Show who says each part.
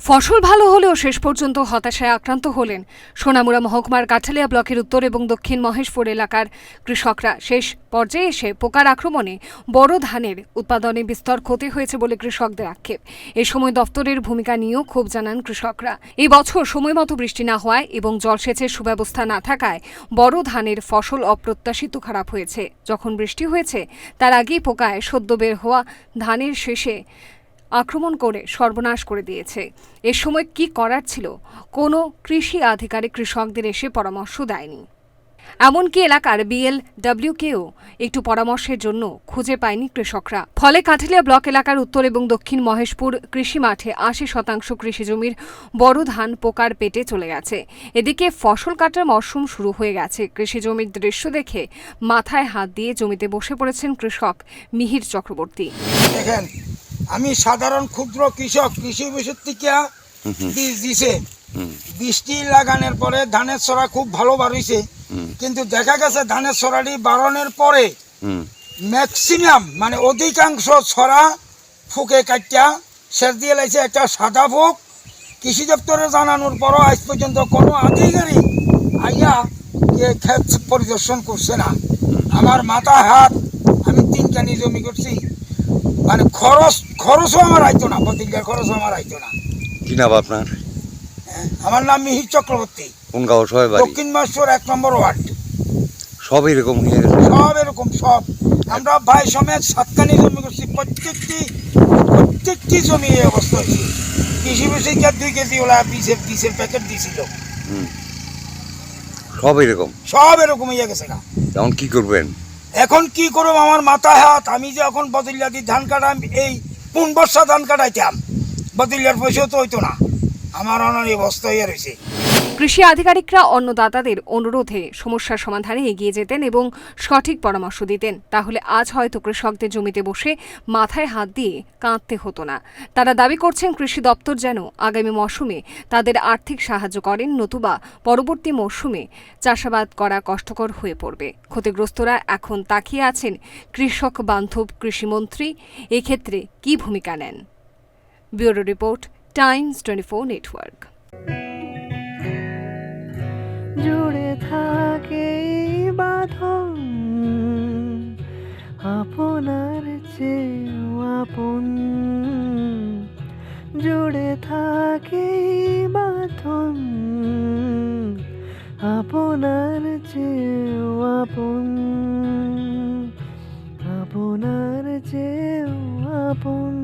Speaker 1: ফসল ভালো হলেও শেষ পর্যন্ত হতাশায় আক্রান্ত হলেন সোনামুড়া মহকুমার কাঠালিয়া ব্লকের উত্তর এবং দক্ষিণ মহেশপুর এলাকার কৃষকরা। শেষ পর্যায়ে এসে পোকার আক্রমণে বড় ধানের উৎপাদনে বিস্তর ক্ষতি হয়েছে বলে কৃষকদের আক্ষেপ। এ সময় দফতরের ভূমিকা নিয়েও ক্ষোভ জানান কৃষকরা। এই বছর সময়মতো বৃষ্টি না হওয়ায় এবং জলসেচের সুব্যবস্থা না থাকায় বড় ধানের ফসল অপ্রত্যাশিত খারাপ হয়েছে। যখন বৃষ্টি হয়েছে তার আগেই পোকায় সদ্য বের হওয়া ধানের শেষে আক্রমণ করে সর্বনাশ করে দিয়েছে। এ সময় কি করার ছিল, কোনো কৃষি আধিকারিক কৃষকদের এসে পরামর্শ দেয়নি। এমনকি এলাকার বিএলডব্লিউকেও একটু পরামর্শের জন্য খুঁজে পায়নি কৃষকরা। ফলে কাঠালিয়া ব্লক এলাকার উত্তর এবং দক্ষিণ মহেশপুর কৃষি মাঠে ৮০% কৃষি জমির বড় ধান পোকার পেটে চলে গেছে। এদিকে ফসল কাটার মরশুম শুরু হয়ে গেছে। কৃষি জমির দৃশ্য দেখে মাথায় হাত দিয়ে জমিতে বসে পড়েছেন কৃষক মিহির চক্রবর্তী।
Speaker 2: দেখেন, আমি সাধারণ ক্ষুদ্র কৃষক, কৃষি বিষয় থেকে বীজ দিছে, বৃষ্টি লাগানোর পরে ধানের ছড়া খুব ভালো বাড়িছে, কিন্তু দেখা গেছে ধানের ছড়াটি বাড়ানোর পরে ম্যাক্সিমাম মানে অধিকাংশ ছড়া ফুকে কাটিয়া সেচ দিয়ে লাগছে একটা সাদা ফুক। কৃষি দপ্তরে জানানোর পরও আজ পর্যন্ত কোনো আধিকারিক আইয়া ক্ষেত পরিদর্শন করছে না। আমার মাথা হাত, আমি 3 কানি জমি করছি, মানে খরচও আমার আইতো না, প্রতিজ্ঞার খরচও আমার আইতো না।
Speaker 3: কি নাম আপনার?
Speaker 2: আমার নাম মিহির চক্রবর্তী।
Speaker 3: কোন গাঁও? সবাই বাড়ি?
Speaker 2: দক্ষিণ মহেশপুর 1 নম্বর ওয়ার্ড।
Speaker 3: সব এরকম হয়ে গেছে?
Speaker 2: সব এরকম, সব। আমরা ভাই সমেত 7 কানি জমি করছি, প্রত্যেকটি জমি এই অবস্থা হয়েছে। কৃষি বিষয়কে 2 কেজি ওলা বিষের প্যাকেট দিয়েছিল।
Speaker 3: সব এরকম?
Speaker 2: সব এরকম হয়ে গেছে।
Speaker 3: এখন কি করবেন?
Speaker 2: এখন কি করব, আমার মাথা হাত। আমি যে এখন বদলিয়াদি ধান কাটাম, এই 5 বর্ষা ধান কাটাইতাম, বদলিয়ার পয়সাও তো হইতো না। আমার অনার অবস্থা হয়ে রয়েছে।
Speaker 1: কৃষি আধিকারিকরা অন্নদাতাদের অনুরোধে সমস্যার সমাধানে এগিয়ে যেতেন এবং সঠিক পরামর্শ দিতেন, তাহলে আজ হয়তো কৃষকদের জমিতে বসে মাথায় হাত দিয়ে কাঁদতে হতো না। তারা দাবি করছেন কৃষি দপ্তর যেন আগামী মৌসুমে তাদের আর্থিক সাহায্য করেন, নতুবা পরবর্তী মৌসুমে চাষাবাদ করা কষ্টকর হয়ে পড়বে। ক্ষতিগ্রস্তরা এখন তাকিয়ে আছেন কৃষক বান্ধব কৃষিমন্ত্রী এক্ষেত্রে কী ভূমিকা নেন। Bureau report, Times 24 network.
Speaker 4: জুড়ে থাকে বাঁধন আপনার চেয়েও আপন, জুড়ে থাকে বাঁধন আপনার চেয়েও আপন, আপনার চেয়েও আপন।